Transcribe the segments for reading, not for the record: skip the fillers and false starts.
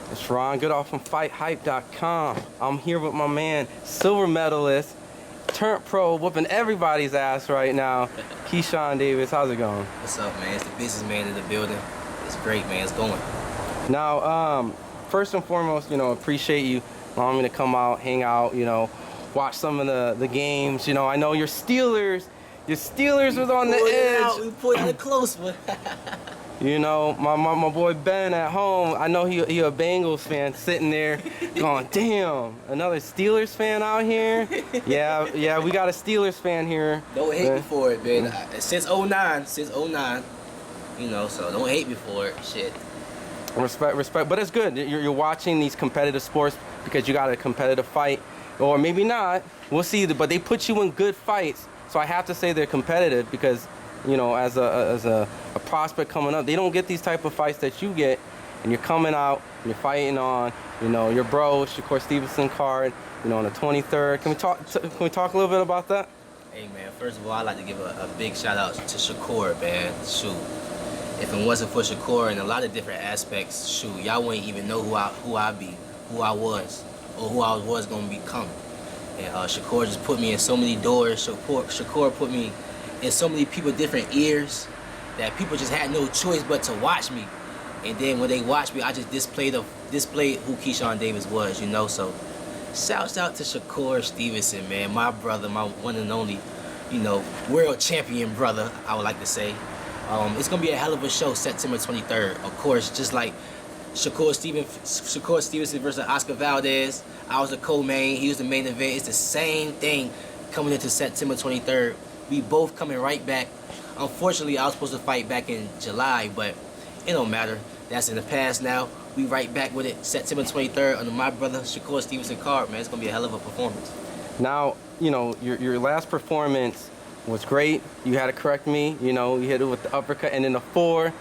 It's Ron Goodall from FIghtHype.com. I'm here with my man, silver medalist, turned pro, whooping everybody's ass right now, Keyshawn Davis. How's it going? What's up, man? It's the businessman in the building. It's great, man. It's going. Now, first and foremost, appreciate you allowing me to come out, hang out, watch some of the games. I know your Steelers was on the edge. We pulled it close, but my boy Ben at home, I know he a Bengals fan sitting there going, damn, another Steelers fan out here? Yeah, we got a Steelers fan here. Don't hate me for it, man. Since 09, so don't hate me for it. Shit. Respect, but it's good. You're watching these competitive sports because you got a competitive fight, or maybe not. We'll see. But they put you in good fights, so I have to say they're competitive because, as a prospect coming up, they don't get these type of fights that you get, and you're coming out and you're fighting on, your bro Shakur Stevenson card, on the 23rd. Can we talk a little bit about that? Hey, man. First of all, I'd like to give a big shout out to Shakur, man. Shoot. If it wasn't for Shakur and a lot of different aspects, shoot, y'all wouldn't even know who I was, or who I was gonna become. And Shakur just put me in so many doors. Shakur put me in so many different ears that people just had no choice but to watch me. And then when they watched me, I just displayed who Keyshawn Davis was, So shouts out to Shakur Stevenson, man, my brother, my one and only, world champion brother, I would like to say. It's gonna be a hell of a show, September 23rd. Of course, just like Shakur Stevenson versus Oscar Valdez. I was the co-main, he was the main event. It's the same thing coming into September 23rd. We both coming right back. Unfortunately, I was supposed to fight back in July, but it don't matter. That's in the past now. We right back with it, September 23rd, under my brother Shakur Stevenson card, man. It's gonna be a hell of a performance. Now, your last performance was great. You had to correct me. You hit it with the uppercut and then the four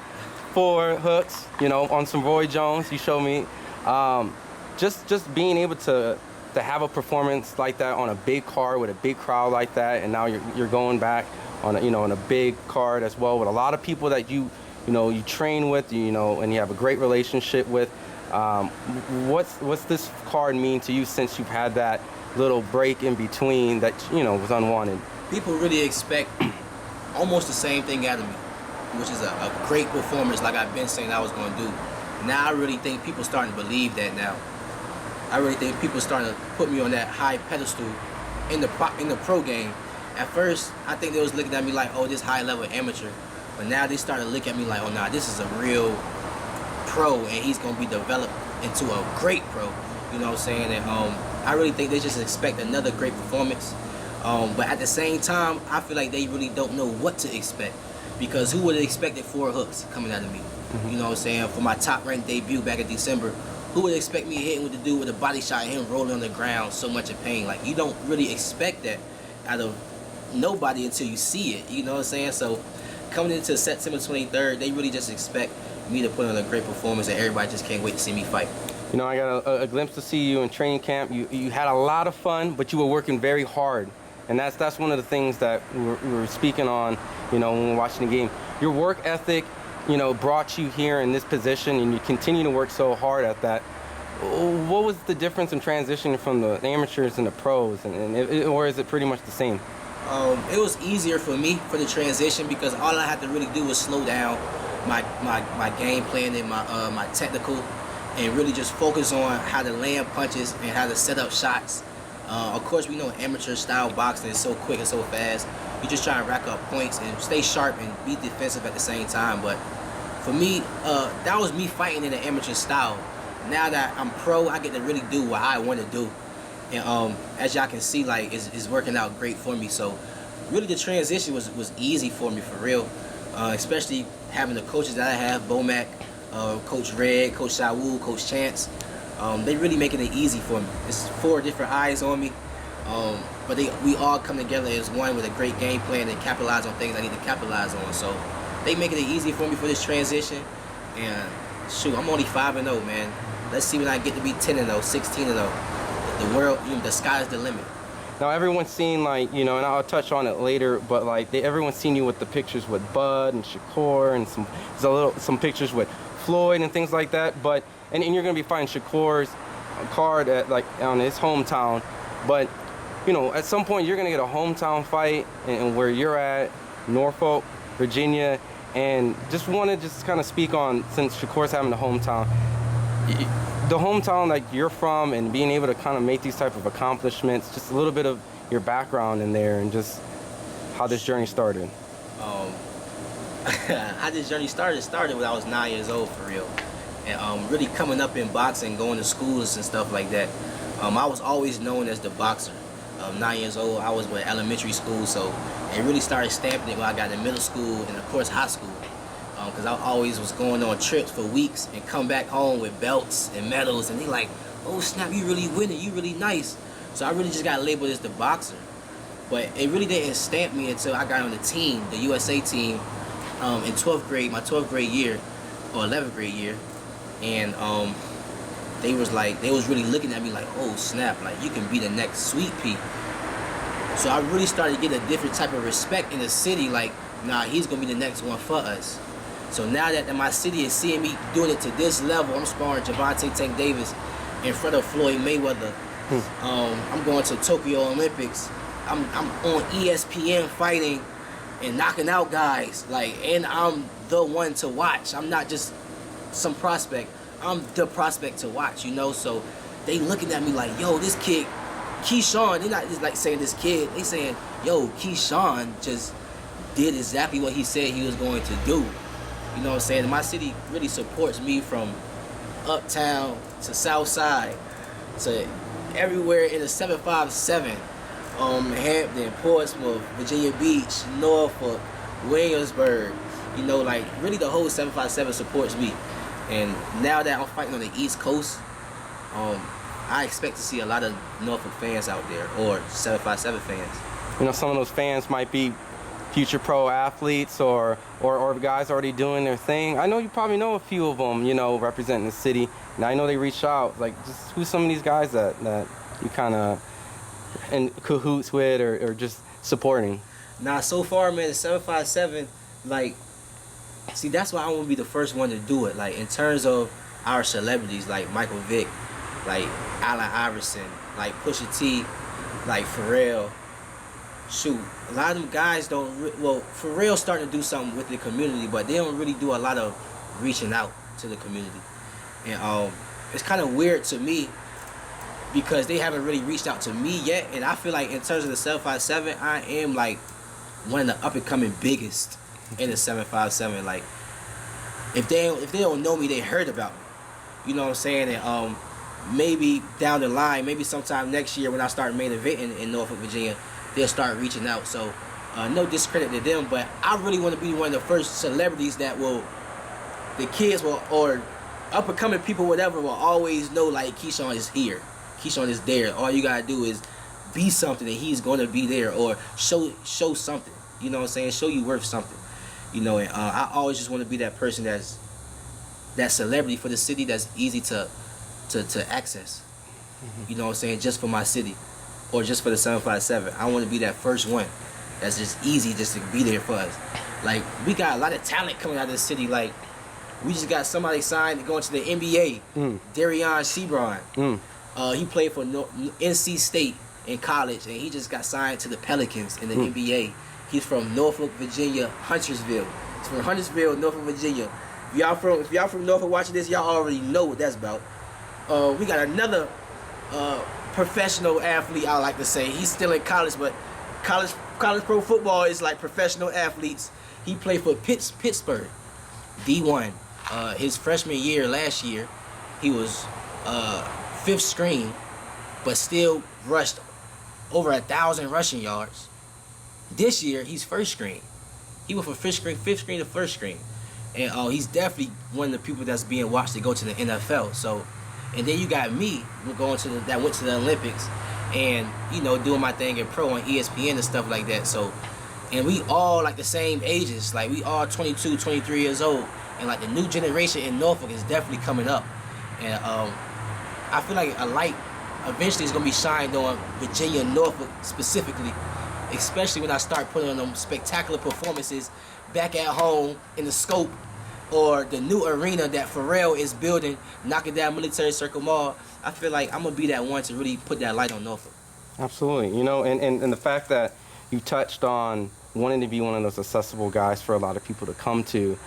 hooks. On some Roy Jones. You showed me. Just being able to have a performance like that on a big card with a big crowd like that, and now you're going back on on a big card as well with a lot of people that you train with, and you have a great relationship with. What's this card mean to you since you've had that little break in between that was unwanted? People really expect almost the same thing out of me, which is a great performance like I've been saying I was going to do. Now I really think people starting to believe that now. I really think people starting to put me on that high pedestal in the pro game. At first, I think they was looking at me like, oh, this high-level amateur. But now they started to look at me like, oh, nah, this is a real pro, and he's going to be developed into a great pro. You know what I'm saying? And I really think they just expect another great performance. But at the same time, I feel like they really don't know what to expect, because who would have expected 4 hooks coming out of me? Mm-hmm. You know what I'm saying? For my top-ranked debut back in December, who would expect me hitting with the dude with a body shot and him rolling on the ground so much in pain? Like, you don't really expect that out of nobody until you see it. You know what I'm saying? So coming into September 23rd, they really just expect me to put on a great performance, and everybody just can't wait to see me fight. I got a glimpse to see you in training camp. You had a lot of fun, but you were working very hard. And that's one of the things that we were speaking on, when we were watching the game. Your work ethic, brought you here in this position, and you continue to work so hard at that. What was the difference in transitioning from the amateurs and the pros, or is it pretty much the same? It was easier for me for the transition because all I had to really do was slow down my game plan and my technical, and really just focus on how to land punches and how to set up shots. Of course, we know amateur style boxing is so quick and so fast. You just try to rack up points and stay sharp and be defensive at the same time. But for me, that was me fighting in the amateur style. Now that I'm pro, I get to really do what I want to do. And as y'all can see, like, it's working out great for me. So really the transition was easy for me, for real. Especially having the coaches that I have, Bomac, Coach Red, Coach Shawu, Coach Chance. They really making it easy for me. It's 4 different eyes on me, but we all come together as one with a great game plan and capitalize on things I need to capitalize on. So they making it easy for me for this transition. And shoot, I'm only 5-0, man. Let's see when I get to be 10-0, 16-0. The world, the sky's the limit. Now everyone's seen, like, and I'll touch on it later, but like everyone's seen you with the pictures with Bud and Shakur and some pictures with Floyd and things like that. But and you're gonna be fighting Shakur's card at on his hometown. But you know, at some point you're gonna get a hometown fight and where you're at, Norfolk, Virginia, and just want to just kind of speak on, since Shakur's having a hometown, the hometown like you're from, and being able to kind of make these type of accomplishments, just a little bit of your background in there and just how this journey started. How this journey started when I was 9 years old, for real. And really coming up in boxing, going to schools and stuff like that. I was always known as the boxer. 9 years old, I was with elementary school, so it really started stamping it when I got to middle school and of course high school. Because I always was going on trips for weeks and come back home with belts and medals, and they like, oh snap, you really winning, you really nice. So I really just got labeled as the boxer. But it really didn't stamp me until I got on the team, the USA team, in 12th grade, my 12th grade year, or 11th grade year. And they was really looking at me like, oh snap, like you can be the next Sweet Pea. So I really started to get a different type of respect in the city, like, nah, he's gonna be the next one for us. So now that my city is seeing me doing it to this level, I'm sparring Gervonta Tank Davis in front of Floyd Mayweather. I'm going to Tokyo Olympics. I'm on ESPN fighting and knocking out guys, like, and I'm the one to watch. I'm not just some prospect. I'm the prospect to watch, you know. So they looking at me like, yo, this kid, Keyshawn. They're not just like saying this kid. They saying, yo, Keyshawn just did exactly what he said he was going to do. You know what I'm saying? My city really supports me from uptown to south side to everywhere in the 757. Hampton, Portsmouth, Virginia Beach, Norfolk, Williamsburg. You know, like really the whole 757 supports me. And now that I'm fighting on the East Coast, I expect to see a lot of Norfolk fans out there, or 757 fans. You know, some of those fans might be future pro athletes or guys already doing their thing. I know you probably know a few of them, you know, representing the city. And I know they reach out. Like, just who's some of these guys that you kind of in cahoots with or just supporting? Nah, so far, man, the 757, like, see, that's why I want to be the first one to do it. Like, in terms of our celebrities, like Michael Vick, like Allen Iverson, like Pusha T, like Pharrell. Shoot, a lot of them guys don't, Pharrell's starting to do something with the community, but they don't really do a lot of reaching out to the community. And it's kind of weird to me because they haven't really reached out to me yet. And I feel like in terms of the 757, I am like one of the up and coming biggest in the 757. Like, if they don't know me, they heard about me. You know what I'm saying? And maybe down the line, maybe sometime next year when I start main eventing in Norfolk, Virginia, they'll start reaching out. So no discredit to them, but I really want to be one of the first celebrities that the kids will, or up and coming people, whatever, will always know, like, Keyshawn is here. Keyshawn is there. All you gotta do is be something and he's gonna be there, or show something. You know what I'm saying? Show you worth something. You know, and I always just want to be that person that's that celebrity for the city that's easy to access. You know what I'm saying? Just for my city. Or just for the 757. I want to be that first one that's just easy just to be there for us. Like, we got a lot of talent coming out of the city. Like, we just got somebody signed going to the NBA, Darion Sebron. He played for NC State in college, and he just got signed to the Pelicans in the NBA. He's from Norfolk, Virginia, Huntersville. He's from Huntersville, Norfolk, Virginia. If y'all from Norfolk watching this, y'all already know what that's about. We got another professional athlete, I like to say. He's still in college, but college pro football is like professional athletes. He played for Pittsburgh, D1. His freshman year last year, he was fifth string, but still rushed over 1,000 rushing yards. This year, he's first string. He went from fifth string to first string. And he's definitely one of the people that's being watched to go to the NFL. So, and then you got me that went to the Olympics and, you know, doing my thing in pro on ESPN and stuff like that. So, and we all like the same ages. Like, we all 22, 23 years old. And like the new generation in Norfolk is definitely coming up. And I feel like a light eventually is going to be shined on Virginia and Norfolk specifically. Especially when I start putting on them spectacular performances back at home in the scope or the new arena that Pharrell is building, knocking down Military Circle Mall, I feel like I'm gonna be that one to really put that light on Norfolk. Absolutely. You know, and the fact that you touched on wanting to be one of those accessible guys for a lot of people to come to,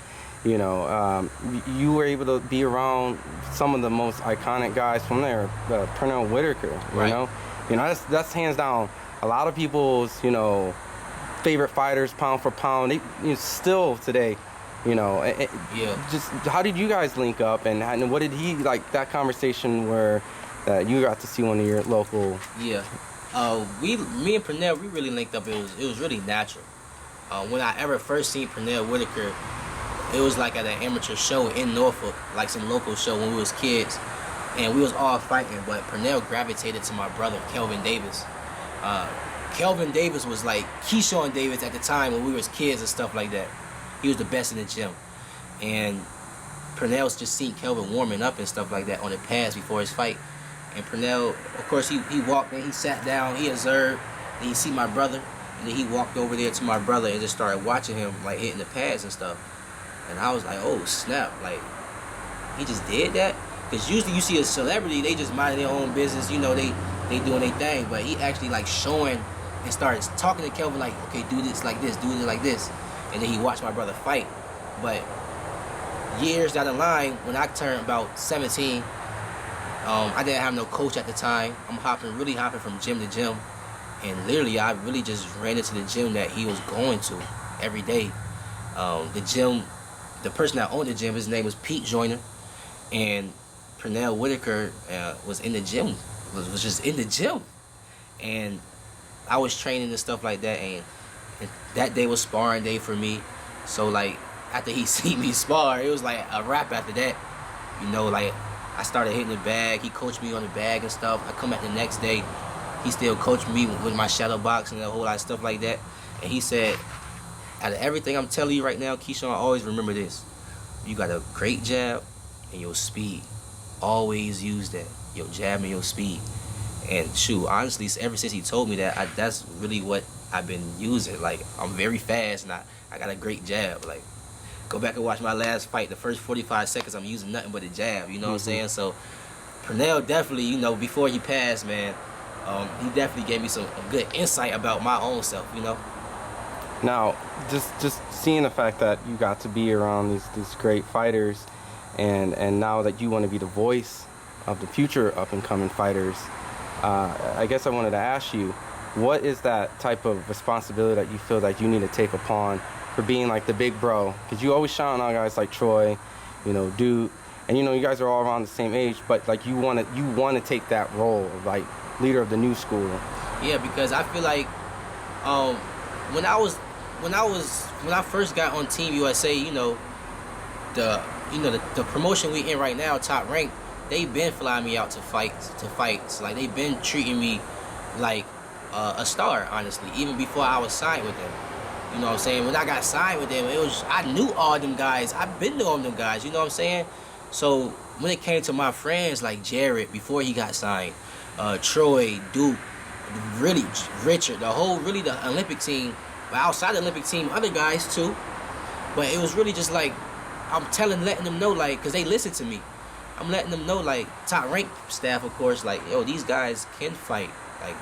you know, you were able to be around some of the most iconic guys from there, Pernell Whitaker, Right. You know, that's hands down a lot of people's, you know, favorite fighters, pound for pound. They, you know, still today, you know, Yeah. just how did you guys link up, and what did he like that conversation where that you got to see one of your local? Yeah. Me and Pernell, we really linked up. It was really natural. When I ever first seen Pernell Whitaker, it was like at an amateur show in Norfolk, like some local show when we was kids, and we was all fighting. But Pernell gravitated to my brother, Kelvin Davis. Kelvin Davis was like Keyshawn Davis at the time when we was kids and stuff like that. He was the best in the gym, and Pernell's just seen Kelvin warming up and stuff like that on the pads before his fight. And Pernell, of course, he walked in, he sat down, he observed, and he see my brother, and then he walked over there to my brother and just started watching him like hitting the pads and stuff. And I was like, oh snap, like he just did that? Because usually you see a celebrity, they just mind their own business, you know, they doing their thing, but he actually like showing and started talking to Kelvin like, okay, do this like this, do it like this. And then he watched my brother fight. But years down the line, when I turned about 17, I didn't have no coach at the time. I'm really hopping from gym to gym. And literally, I really just ran into the gym that he was going to every day. The person that owned the gym, his name was Pete Joyner. And Pernell Whitaker was in the gym, was just in the gym. And I was training and stuff like that. And that day was sparring day for me. So, like, after he seen me spar, it was like a wrap after that. You know, like, I started hitting the bag. He coached me on the bag and stuff. I come back the next day. He still coached me with my shadow box and a whole lot of stuff like that. And he said, out of everything I'm telling you right now, Keyshawn, always remember this. You got a great jab and your speed. Always use that. Your jab and your speed. And shoot, honestly, ever since he told me that, that's really what I've been using. Like, I'm very fast and I got a great jab. Like, go back and watch my last fight. The first 45 seconds, I'm using nothing but a jab. You know what I'm saying? So, Pernell definitely, you know, before he passed, man, he definitely gave me some good insight about my own self, you know? Now, just seeing the fact that you got to be around these great fighters, and now that you want to be the voice of the future up-and-coming fighters, I guess I wanted to ask you, what is that type of responsibility that you feel like you need to take upon for being like the big bro? Because you always shout out guys like Troy, you know, Duke, and you know you guys are all around the same age, but like you want to take that role of like leader of the new school. Yeah, because I feel like when I first got on Team USA, you know, the promotion we in right now, Top Rank, they been flying me out to fights. Like, they been treating me like a star, honestly, even before I was signed with them. You know what I'm saying? When I got signed with them, I knew all them guys. I've been knowing them guys, you know what I'm saying? So when it came to my friends like Jared before he got signed, Troy, Duke, really Richard, the Olympic team, but outside the Olympic team, other guys too. But it was really just like, letting them know, like, because they listen to me. I'm letting them know, like, Top Rank staff, of course, like, yo, these guys can fight. Like,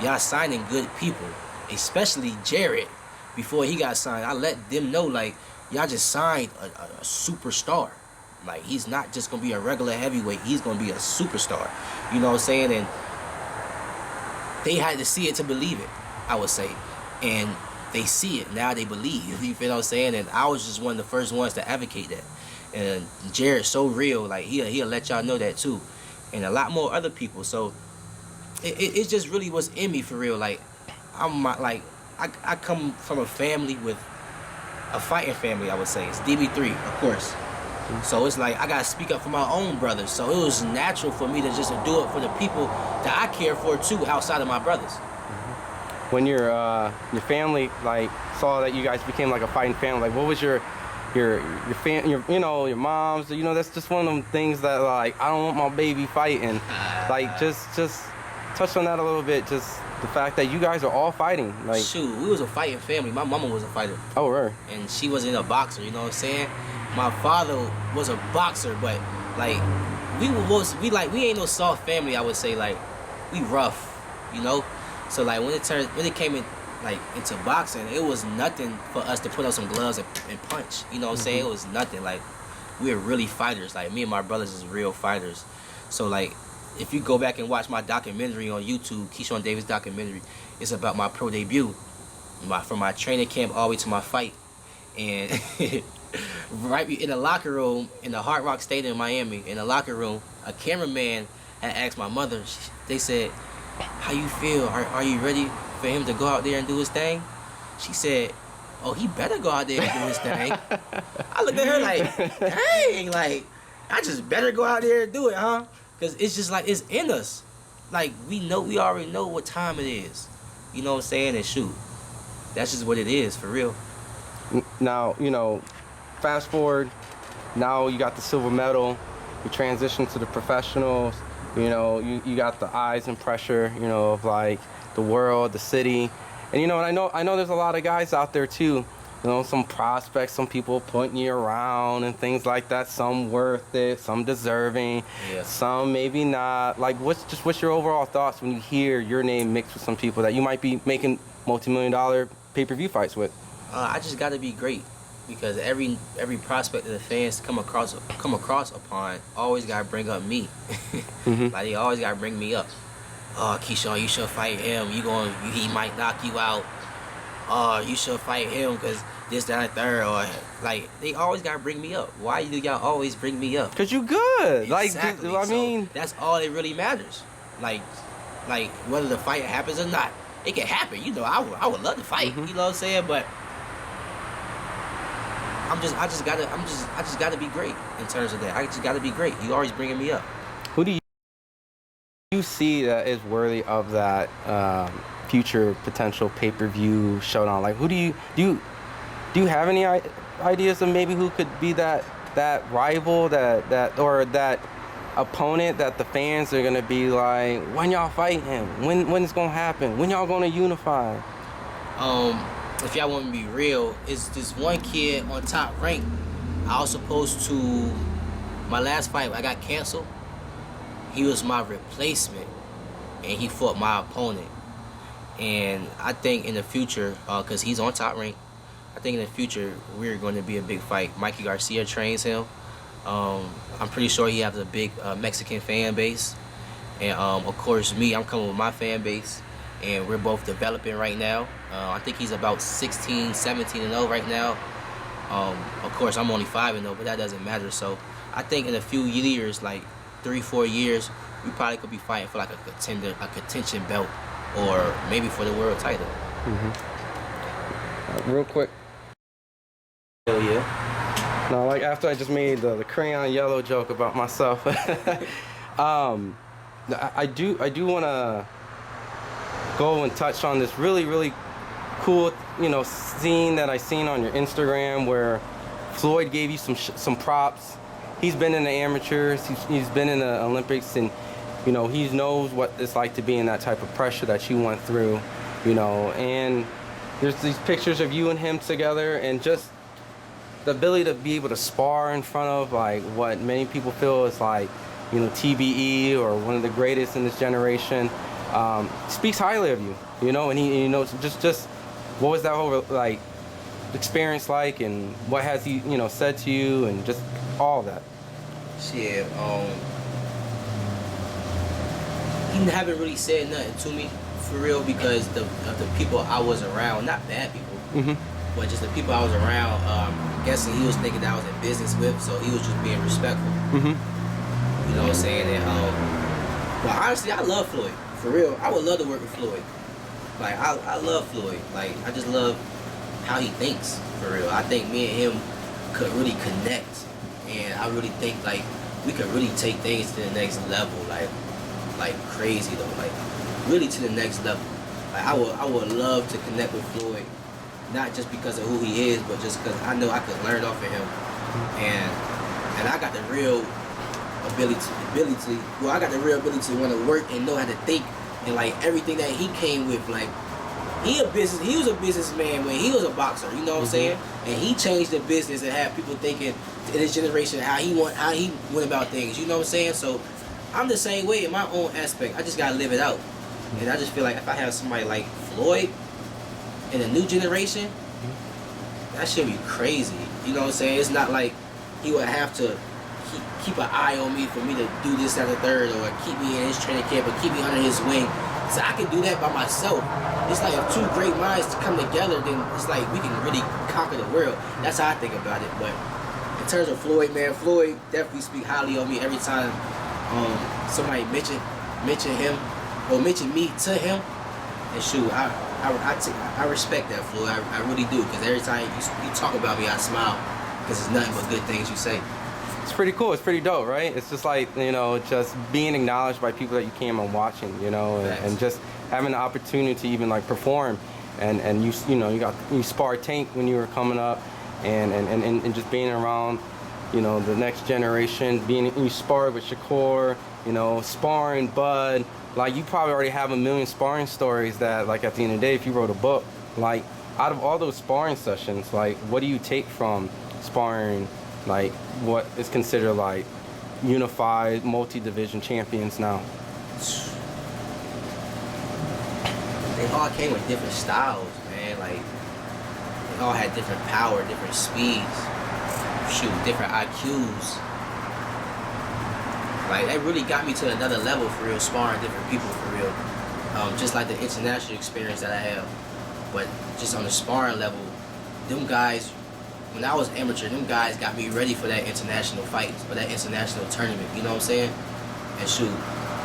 y'all signing good people, especially Jared. Before he got signed, I let them know, like, y'all just signed a superstar. Like, he's not just going to be a regular heavyweight. He's going to be a superstar. You know what I'm saying? And they had to see it to believe it, I would say. And they see it. Now they believe. You feel what I'm saying? And I was just one of the first ones to advocate that. And Jared's so real. Like, he'll let y'all know that, too. And a lot more other people. So, it just really was in me, for real. Like, I come from a family with a fighting family, I would say. It's DB3, of course. So it's like I gotta speak up for my own brothers. So it was natural for me to just do it for the people that I care for too, outside of my brothers. When your family like saw that you guys became like a fighting family, like what was your moms, you know, that's just one of them things that like I don't want my baby fighting. Like just touch on that a little bit, just the fact that you guys are all fighting. Like, shoot, we was a fighting family. My mama was a fighter. Oh, right. And she wasn't a boxer, you know what I'm saying? my father was a boxer, but like we ain't no soft family. I would say like we rough, you know. So like when it came in like into boxing, it was nothing for us to put on some gloves and punch. You know what I'm saying? It was nothing. Like we're really fighters. Like me and my brothers is real fighters. So like if you go back and watch my documentary on YouTube, Keyshawn Davis documentary, it's about my pro debut, from my training camp all the way to my fight. And right in the locker room in the Hard Rock Stadium in Miami, in the locker room, a cameraman had asked my mother. They said, "How you feel? Are you ready for him to go out there and do his thing?" She said, "Oh, he better go out there and do his thing." I looked at her like, "Dang, like I just better go out there and do it, huh?" Because it's just like it's in us. Like we already know what time it is. You know what I'm saying? And shoot, that's just what it is for real. Now, you know, fast forward, now you got the silver medal, you transition to the professionals, you know, you got the eyes and pressure, you know, of like the world, the city. And you know, and I know there's a lot of guys out there too, you know, some prospects, some people pointing you around and things like that, some worth it, some deserving, some maybe not. Like what's your overall thoughts when you hear your name mixed with some people that you might be making multi-million-dollar pay-per-view fights with? I just got to be great, because every prospect that the fans come across upon always got to bring up me. Like they always got to bring me up. "Oh, Keyshawn, you should fight him. He might knock you out. Oh, you should fight him because this, that, and third." Or like they always got to bring me up. Why do y'all always bring me up? Cause you good. Exactly. Like I mean, so that's all that really matters. Like whether the fight happens or not, it can happen. You know, I would love to fight. You know what I'm saying? But I just gotta be great in terms of that. I just gotta be great. You always bringing me up. who do you see that is worthy of that future potential pay-per-view showdown? Like, who do you have any ideas of maybe who could be that rival, that or that opponent that the fans are gonna be like, when y'all fight him, when it's gonna happen, when y'all gonna unify? If y'all want to be real, it's this one kid on Top Rank. I was supposed to, my last fight, I got canceled. He was my replacement, and he fought my opponent. And I think in the future, because he's on Top Rank, I think in the future we're going to be a big fight. Mikey Garcia trains him. I'm pretty sure he has a big Mexican fan base. And of course me, I'm coming with my fan base. And we're both developing right now. I think he's about 16, 17 and 0 right now. Of course, I'm only 5 and 0, but that doesn't matter. So I think in a few years, like 3-4 years, we probably could be fighting for like a contention belt, or maybe for the world title. Real quick. Hell yeah. No, like after I just made the crayon yellow joke about myself, I do want to go and touch on this really cool, you know, scene that I seen on your Instagram where Floyd gave you some props. He's been in the amateurs, he's been in the Olympics, and you know, he knows what it's like to be in that type of pressure that you went through, you know. And there's these pictures of you and him together, and just the ability to be able to spar in front of like what many people feel is like, you know, TBE or one of the greatest in this generation. Speaks highly of you, you know. And he, you know, just what was that whole like experience like, and what has he, you know, said to you, and just all that? Shit, he haven't really said nothing to me for real, because of the people I was around, not bad people, but just the people I was around. I'm guessing he was thinking that I was in business with, so he was just being respectful. You know what I'm saying? And but honestly, I love Floyd. For real, I would love to work with Floyd. Like, I love Floyd. Like, I just love how he thinks, for real. I think me and him could really connect. And I really think, like, we could really take things to the next level. Like crazy, though. Like, really to the next level. Like, I would love to connect with Floyd. Not just because of who he is, but just because I know I could learn off of him. And I got the real ability, I got the real ability to want to work and know how to think, and like everything that he came with. Like, he was a businessman when he was a boxer, you know what I'm saying? And he changed the business and had people thinking in his generation, how he went about things. You know what I'm saying? So I'm the same way in my own aspect. I just gotta live it out. And I just feel like if I have somebody like Floyd in a new generation, that should be crazy. You know what I'm saying? It's not like he would have to keep an eye on me for me to do this at the third, or keep me in his training camp, or keep me under his wing. So I can do that by myself. It's like if two great minds come together, then it's like we can really conquer the world. That's how I think about it. But in terms of Floyd, man, Floyd definitely speak highly of me every time somebody mention him or mention me to him. And shoot, I respect that, Floyd. I really do, because every time you talk about me, I smile, because it's nothing but good things you say. It's pretty cool. It's pretty dope, right? It's just like, you know, just being acknowledged by people that you came on watching, you know, and just having the opportunity to even like perform, and you sparred Tank when you were coming up, and just being around, you know, the next generation, you sparred with Shakur, you know, sparring Bud. Like, you probably already have a million sparring stories that, like, at the end of the day, if you wrote a book, like, out of all those sparring sessions, like, what do you take from sparring, like, what is considered, like, unified, multi-division champions now? They all came with different styles, man. Like, they all had different power, different speeds, different IQs. Like, that really got me to another level, for real, sparring different people, for real. Just like the international experience that I have. But just on the sparring level, them guys, when I was amateur, them guys got me ready for that international fight, for that international tournament, you know what I'm saying? And shoot,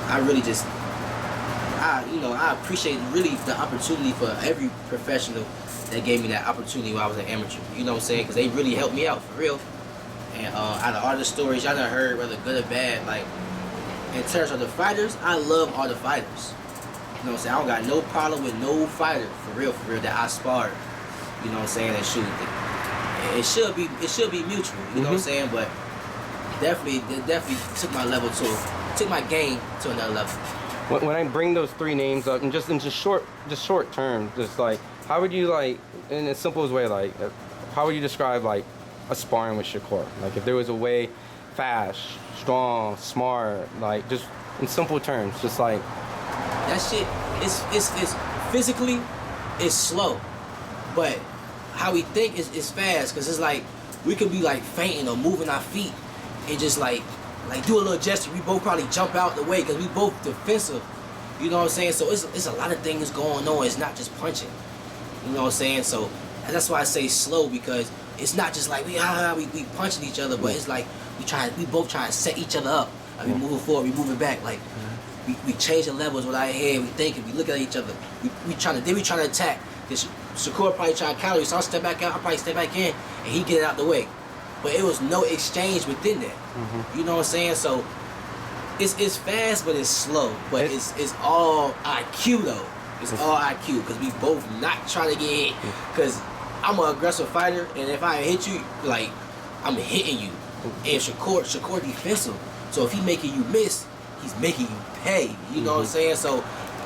I really just, I appreciate really the opportunity for every professional that gave me that opportunity when I was an amateur, you know what I'm saying? Because they really helped me out, for real. And out of all the stories y'all done heard, whether good or bad, like, in terms of the fighters, I love all the fighters. You know what I'm saying? I don't got no problem with no fighter, for real, that I sparred. You know what I'm saying? And shoot, it should be mutual, you know what I'm saying? But it definitely took my game to another level. When I bring those three names up, and just short term, just like, how would you, like, in the simplest way, like, how would you describe, like, a sparring with Shakur? Like, if there was a way, fast, strong, smart, like, just in simple terms, just like that shit is physically it's slow, but how we think is fast, because it's like we could be like fainting or moving our feet and just like do a little gesture. We both probably jump out the way because we both defensive, you know what I'm saying? So it's a lot of things going on. It's not just punching, you know what I'm saying? So that's why I say slow, because it's not just like we punching each other, but it's like we both trying to set each other up. Like, we moving forward, we moving back. Like, we change the levels with our head. We thinking, we look at each other. We trying to attack. This Shakur probably trying to counter you, so I'll step back out. I'll probably step back in, and he get out the way. But it was no exchange within that. You know what I'm saying? So it's fast, but it's slow. But it's all IQ though. It's all IQ, because we both not trying to get hit. Because I'm an aggressive fighter, and if I hit you, like, I'm hitting you. And Shakur defensive. So if he making you miss, he's making you pay. You know what I'm saying? So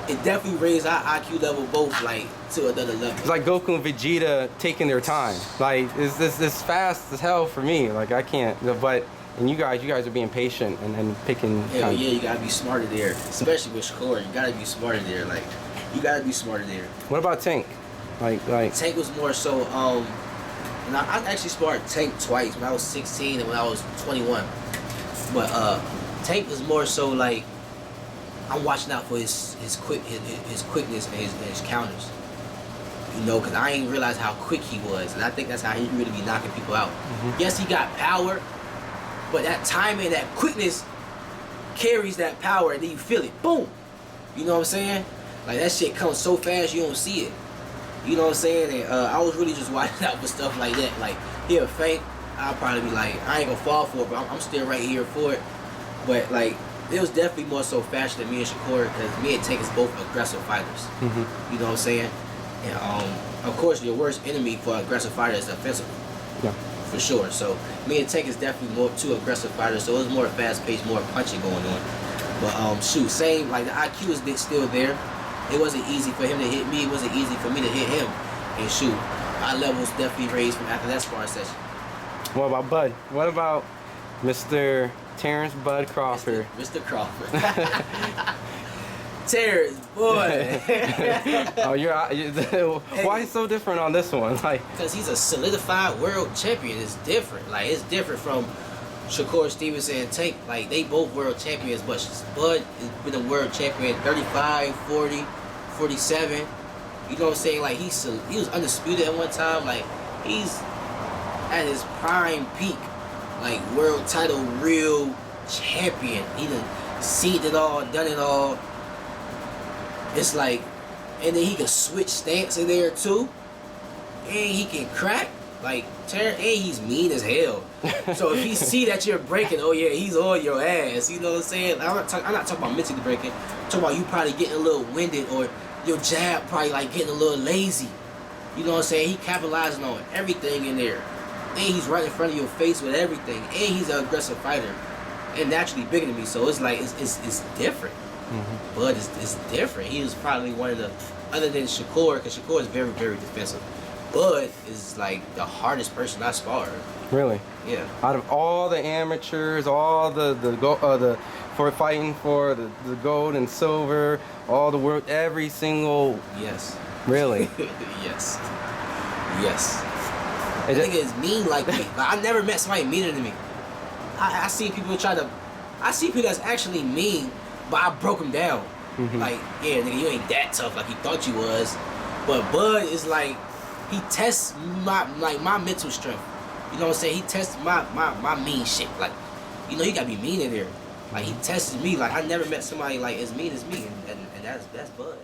it definitely raised our IQ level both, like, to another level. It's like Goku and Vegeta taking their time. Like, this fast as hell for me. Like, I can't. But and you guys are being patient and picking. Yeah, you gotta be smarter there, especially with Shakur. You gotta be smarter there. Like, you gotta be smarter there. What about Tank? Like Tank was more so. And I actually sparred Tank twice, when I was 16 and when I was 21. But Tank was more so like, I'm watching out for his quickness and his counters. You know, because I ain't realized how quick he was, and I think that's how he really be knocking people out. Yes, he got power, but that timing, that quickness carries that power, and then you feel it. Boom. You know what I'm saying? Like, that shit comes so fast you don't see it. You know what I'm saying? And I was really just watching out for stuff like that. Like, he'll feint, I'll probably be like, I ain't gonna fall for it, but I'm still right here for it. But, like, it was definitely more so faster than me and Shakur, because me and Tank is both aggressive fighters. You know what I'm saying? And of course, your worst enemy for an aggressive fighter is offensive. Yeah. For sure. So me and Tank is definitely more two aggressive fighters. So it was more fast paced, more punching going on. But shoot, same, like, the IQ is still there. It wasn't easy for him to hit me. It wasn't easy for me to hit him. And shoot, our levels definitely raised from after that sparring session. What about Bud? What about Mr. Terence Bud Crawford? Mr. Crawford. Terence, boy. Oh, why so different on this one? Like, because he's a solidified world champion. It's different. Like, it's different from Shakur Stevenson and Tank. Like, they both world champions, but Bud has been a world champion 35, 40, 47. You know what I'm saying? Like, he was undisputed at one time. Like, he's at his prime peak. Like, world title, real champion. He done seen it all, done it all. It's like, and then he can switch stance in there too. And he can crack. Like, Terrence, and he's mean as hell. So if he see that you're breaking, oh yeah, he's on your ass. You know what I'm saying? I'm not talking about mentally breaking. I'm talking about you probably getting a little winded, or your jab probably like getting a little lazy. You know what I'm saying? He capitalizing on everything in there. And he's right in front of your face with everything. And he's an aggressive fighter. And naturally bigger than me. So it's like, it's different. mm-hmm. But it's different. He was probably one of the, other than Shakur, because Shakur is very, very defensive. Bud is like the hardest person I sparred. Really? Yeah. Out of all the amateurs, all for fighting for the gold and silver, all the work, every single. Yes. Really? Yes. Yes. I think it's mean like me. Like, I never met somebody meaner than me. I see people I see people that's actually mean, but I broke them down. Mm-hmm. Like, yeah, nigga, you ain't that tough like you thought you was. But Bud is like, he tests my mental strength. You know what I'm saying? He tests my mean shit. Like, you know, you gotta be mean in there. Like, he tested me. Like, I never met somebody like as mean as me, and that's Bud.